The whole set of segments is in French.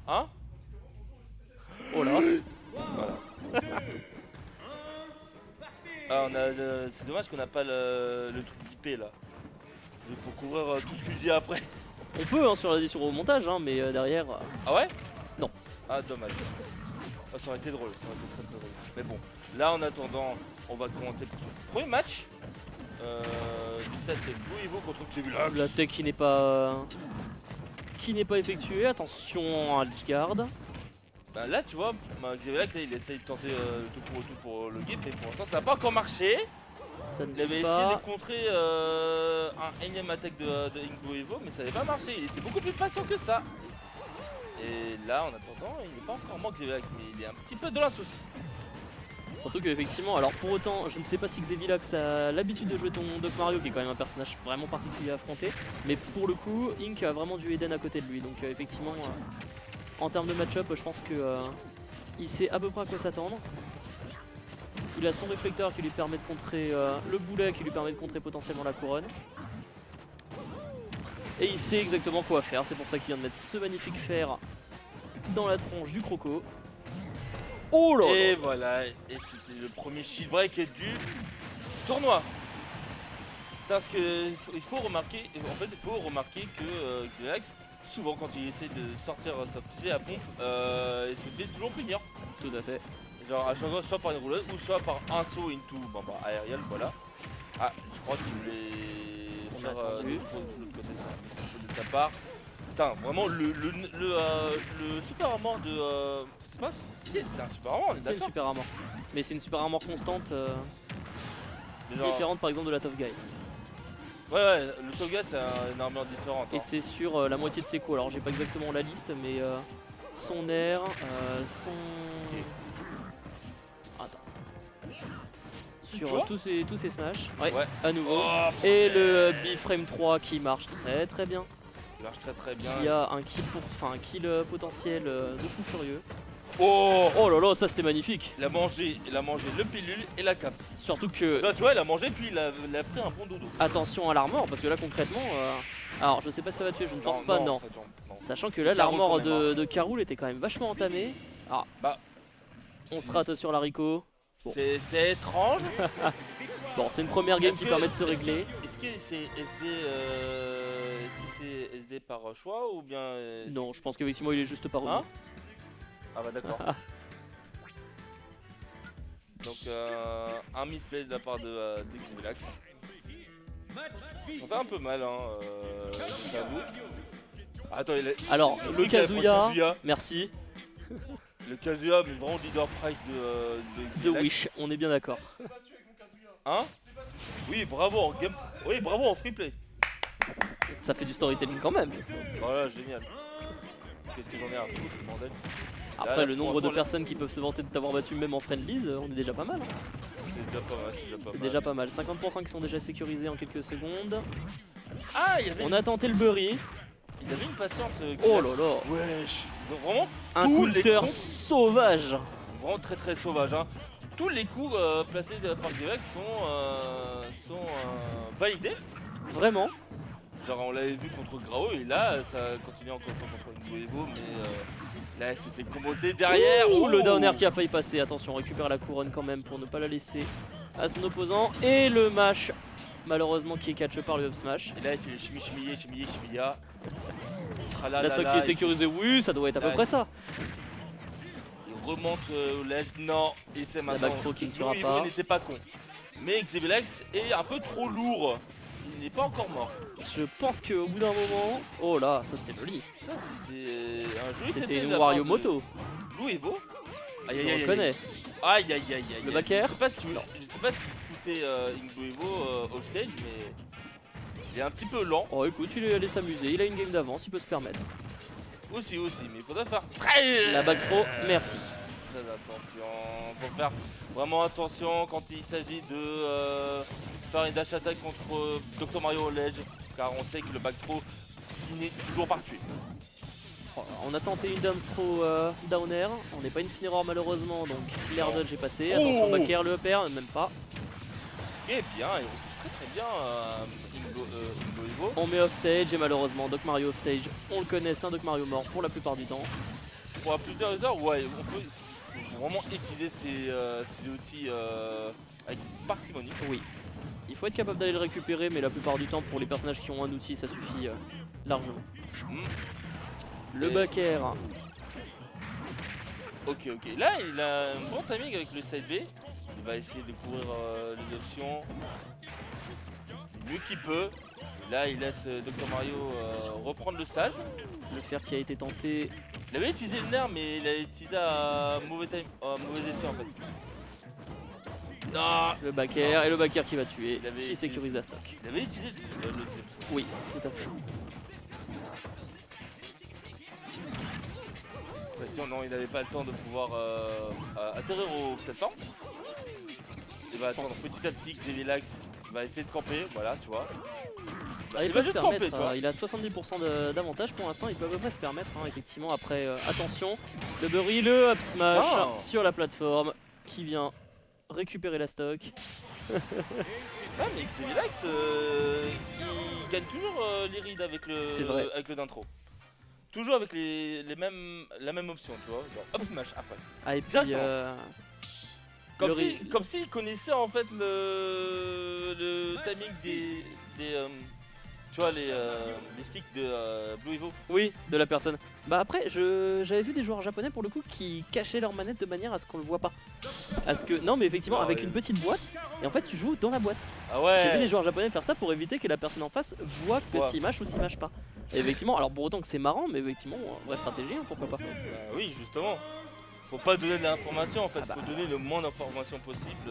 Hein? Oh là. Voilà. Ah, c'est dommage qu'on n'a pas le truc d'IP là. Pour couvrir tout ce que je dis après. On peut hein, sur l'addition au montage, hein, mais derrière. Ah ouais? Non. Ah dommage. Ah, ça aurait été drôle, ça aurait été très très drôle. Mais bon, là en attendant, on va commenter pour ce premier match. Du set Blue Evo contre Xevilax. La tech qui n'est pas effectuée. Attention à Lich-Guard. Bah là tu vois, Xevilax il essaye de tenter le tout pour le guide, mais pour l'instant ça n'a pas encore marché. Ça ne Il avait fait essayé de pas. contrer un énième attaque de Blue Evo, mais ça n'avait pas marché. Il était beaucoup plus patient que ça. Et là en attendant, il n'est pas encore mort Xevilax, mais il est un petit peu dans la sauce. Surtout que effectivement, alors pour autant, je ne sais pas si Xevilax a l'habitude de jouer ton Doc Mario, qui est quand même un personnage vraiment particulier à affronter, mais pour le coup, Ink a vraiment du Eden à côté de lui, donc effectivement, en termes de match-up, je pense que il sait à peu près à quoi s'attendre. Il a son réflecteur qui lui permet de contrer le boulet, qui lui permet de contrer potentiellement la couronne. Et il sait exactement quoi faire, c'est pour ça qu'il vient de mettre ce magnifique fer dans la tronche du croco. Oh là là. Et voilà, et c'était le premier shield break du tournoi. Parce que il faut remarquer que Xevilax, souvent quand il essaie de sortir sa fusée à pompe, il se fait toujours punir. Tout à fait. Genre à chaque fois, soit par une roulette ou soit par un saut into aériel, voilà. Ah, je crois qu'il voulait On faire a attendu. de l'autre côté de sa part. Putain, vraiment le super armor de. C'est pas. C'est un super armor, on est C'est une d'accord. super armor. Mais c'est une super armor constante, Mais genre- différente par exemple de la Tough Guy. Ouais, le Toga c'est une armure différente. Et Hein. c'est sur la moitié de ses coups. Alors j'ai pas exactement la liste, mais son air, son. Attends. Sur vois tous ces smash. Ouais, Ouais. à nouveau. Oh, Et le B-Frame 3 qui marche très bien. il marche très bien. Qui a un kill, un kill potentiel de fou furieux. Oh, Oh là là, ça c'était magnifique. il a mangé le pilule et la cape. Surtout que. Là, tu vois, il a mangé puis il a pris un bon dodo. Attention à l'armor, parce que là concrètement. Alors je sais pas si ça va tuer, je ne pense pas, non. ça tombe, non. Sachant que C'est là, Carole l'armor quand même, de Carole était quand même vachement entamée. Ah, Bah, on se rate sur l'haricot. Bon. C'est étrange. Bon, c'est une première game Est-ce qui que- permet de se est-ce régler. que- Est-ce que c'est SD, SD par choix ou bien Non, je pense qu'effectivement il est juste pas revenu. Hein? Ah bah d'accord. Donc un misplay de la part de Xevilax. Ça fait un peu mal, hein, j'avoue. Attends, Alors, il le il a pris Kazuya, merci, Le Kazuya, mais vraiment leader price de Xevilax. Wish, on est bien d'accord. Hein? Oui, bravo en game. Oui, bravo en free play. Ça fait du storytelling quand même. Voilà, génial. Qu'est-ce que j'en ai à foutre, bordel. Après, Là, le pour nombre de l'instant, là, personnes qui peuvent se vanter de t'avoir battu même en friendlies, on est déjà pas mal. Hein. C'est déjà pas mal, C'est déjà pas mal. 50% qui sont déjà sécurisés en quelques secondes. Ah, il y avait On a tenté le Burry. une patience. Oh là là. Wesh. Donc, vraiment, Un tous les counter coups- sauvage. vraiment très sauvage. Hein. Tous les coups placés par Xevilax sont validés. Vraiment. Genre on l'avait vu contre Grao et là ça continue encore contre une Evo, mais là elle s'est fait comboter derrière. Ouh, le down air qui a failli passer. Attention, on récupère la couronne quand même pour ne pas la laisser à son opposant. Et le mash, malheureusement, qui est catch par le up smash. Et là il fait le chimia. La stock qui est sécurisée, oui, ça doit être à peu Là, près ça. Il remonte au ledge, non, et c'est maintenant. backstroke qui ne Blue tuera Evo pas. n'était pas con. Mais Xevilax est un peu trop lourd. Il n'est pas encore mort. Je pense qu'au bout d'un moment. Oh là, ça c'était joli. Ça c'était un joli C'était de une la Wario part de Moto. Blue Evo. Aïe On le connaît. Aïe. Le back air. Je sais pas ce qu'il foutait Blue Evo offstage, mais il est un petit peu lent. Oh écoute, il est allé s'amuser, il a une game d'avance, il peut se permettre. Aussi, mais il faudra faire très La back throw, merci. Très attention. Faut faire vraiment attention quand il s'agit de faire une dash attack contre Dr Mario au ledge, car on sait que le back throw finit toujours par tuer. Oh, on a tenté une down throw down air, on n'est pas une Cineror malheureusement, donc l'air dodge est passé. Attention, back air, le up air, même pas. Et bien, il retouche très bien Blue Evo. On met off stage et malheureusement Doc Mario off stage, on le connaît, c'est un Doc Mario mort pour la plupart du temps. pour la plupart du temps, ouais, faut vraiment utiliser ces outils avec parcimonie. Oui. Il faut être capable d'aller le récupérer, mais la plupart du temps, pour les personnages qui ont un outil, ça suffit largement. Le Et- back air. Ok, là, il a un bon timing avec le side B. Il va essayer de couvrir les options du mieux qu'il peut. Là, il laisse Dr Mario reprendre le stage. Le fer qui a été tenté. Il avait utilisé le nerf, mais il a utilisé à mauvais escient en fait. Non, Le back air et le back air qui va tuer, Il avait qui utilisé- sécurise la stock. il avait utilisé le Oui, tout à fait. Sinon, non, il n'avait pas le temps de pouvoir atterrir au plateforme. Il va attendre petit à petit Xevilax va essayer de camper, voilà, tu vois. Ah, il il peut va se juste permettre, camper, tu vois. il a 70% d'avantage pour l'instant, il peut à peu près se permettre, hein, effectivement. Après, attention, le Burry, le up smash Oh. sur la plateforme qui vient récupérer la stock. Ah, mais Xevilax, il gagne toujours les rides avec C'est vrai. le d'intro. Toujours avec la même option, tu vois. Genre up smash après. Ah, et puis, Directement. le ri- Comme s'il connaissait en fait le timing des tu vois les sticks de Blue Evo. oui, de la personne. Bah après, j'avais vu des joueurs japonais pour le coup qui cachaient leur manette de manière à ce qu'on le voit pas. Non, mais effectivement, Ah, avec ouais. une petite boîte, et en fait, tu joues dans la boîte. Ah ouais. J'ai vu des joueurs japonais faire ça pour éviter que la personne en face voit que Ouais. s'il mâche ou s'il mâche pas. Et effectivement, alors pour autant que c'est marrant, mais effectivement, vraie stratégie, hein, pourquoi pas. Oui, justement. Faut pas donner de l'information en fait, Ah bah. faut donner le moins d'informations possible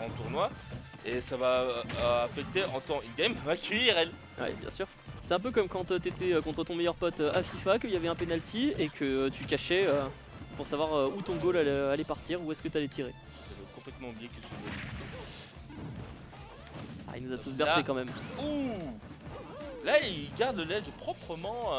en tournoi et ça va affecter en temps in-game IRL. Ouais, bien sûr. C'est un peu comme quand t'étais contre ton meilleur pote à FIFA, qu'il y avait un penalty et que tu cachais pour savoir où ton goal allait partir, où est-ce que t'allais tirer. J'avais complètement oublié que je faisais. Ah, il nous a tous bercé Là. quand même. Ouh. Là, il garde le ledge proprement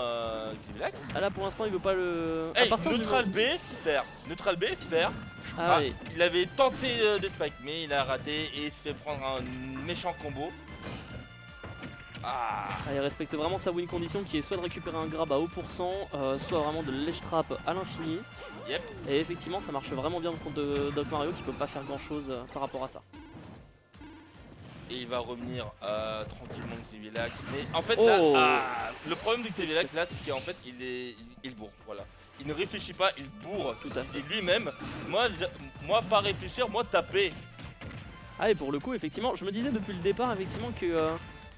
Xevilax. Ah là pour l'instant il veut pas le... Hey, à partir du neutral moment- B, faire. Neutral B, faire. Ah, Ah, oui. il avait tenté de spike, mais il a raté et il se fait prendre un méchant combo. Ah, Ah, il respecte vraiment sa win condition qui est soit de récupérer un grab à haut pourcent, soit vraiment de l'edge trap à l'infini. Yep. Et effectivement ça marche vraiment bien contre Doc Mario qui peut pas faire grand chose par rapport à ça. et il va revenir tranquillement Xevilax. Mais en fait, Oh. là, le problème de Xevilax, là, c'est qu'en fait, il bourre. Voilà. Il ne réfléchit pas, il bourre. Tout C'est à ce qu'il dit lui-même. Moi, pas réfléchir, moi, taper. Ah et pour le coup effectivement je me disais depuis le départ effectivement que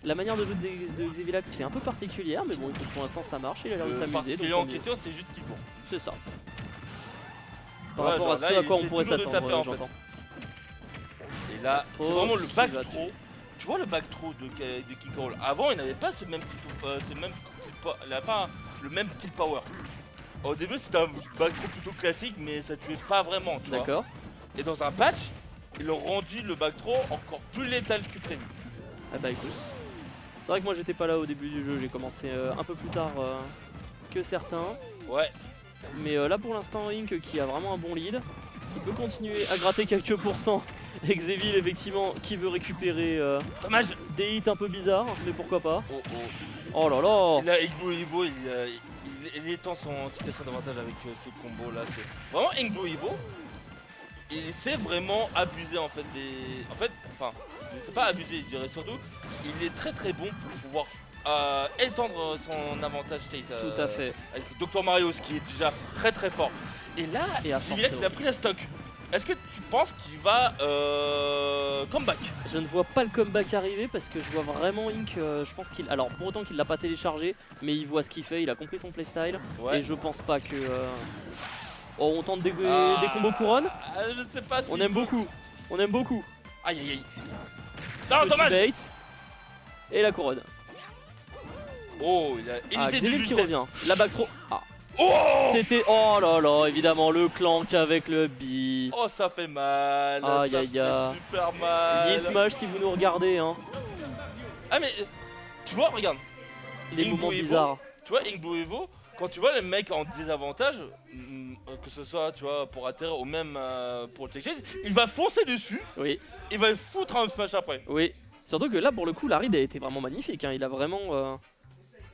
la manière de jouer de Xevilax c'est un peu particulière mais bon écoute, pour l'instant ça marche, il a l'air de Le s'amuser. particulier donc en tant mieux. question, c'est juste qu'il bourre. C'est ça. Par Ouais, rapport genre à ce là, à il quoi on essaie pourrait toujours de s'attendre, taper, en fait. j'entends. Et là, Throw, c'est vraiment le back qui va throw. Tu vois le back throw de King Roll. Avant, il n'avait pas ce même il n'avait pas le même kill power. Au début, c'était un back throw plutôt classique, mais ça tuait pas vraiment, tu vois. D'accord. Et dans un patch, ils ont rendu le back throw encore plus létal que prévu. Ah bah écoute. C'est vrai que moi j'étais pas là au début du jeu, j'ai commencé un peu plus tard que certains. Ouais. Mais là pour l'instant Ink qui a vraiment un bon lead, qui peut continuer à gratter quelques pourcents. Et Xevil effectivement qui veut récupérer Dommage. des hits un peu bizarres, mais pourquoi pas. Oh oh. Oh là là. Et là, Igbo Evo, il étend son situation d'avantage avec ces combos là. C'est vraiment Igbo Evo. Il sait vraiment abuser en fait des. Enfin, il ne sait pas abuser, je dirais surtout. Il est très bon pour pouvoir étendre son avantage state. Tout à fait. Avec Dr Mario, ce qui est déjà très fort. Et là, Et à Xevilax, il a sortir. pris la stock. Est-ce que tu penses qu'il va comeback? Je ne vois pas le comeback arriver parce que je vois vraiment Ink, je pense qu'il... Alors pour autant qu'il l'a pas téléchargé, mais il voit ce qu'il fait, il a compris son playstyle. Ouais. Et je pense pas que... Oh on tente des Ah, combos couronnes. Je ne sais pas si. On aime beaucoup. On aime beaucoup. Aïe aïe aïe. Non, Petit dommage. bait. Et la couronne. Oh, il a Ah, évité de Xevil qui justesse. revient. La back throw. Ah. Oh, C'était... Oh là là, évidemment le clank avec le B. oh, ça fait mal. Aïe, Ça aïe, fait aïe. super mal. Yes Smash si vous nous regardez hein. Ah mais tu vois, regarde. Les Igbo moments Evo. bizarres. Tu vois, Igbo Evo, quand tu vois les mecs en désavantage, que ce soit tu vois pour atterrir ou même pour le take chase, il va foncer dessus, Oui, il va foutre un smash après. oui. Surtout que là pour le coup la ride a été vraiment magnifique hein. Il a vraiment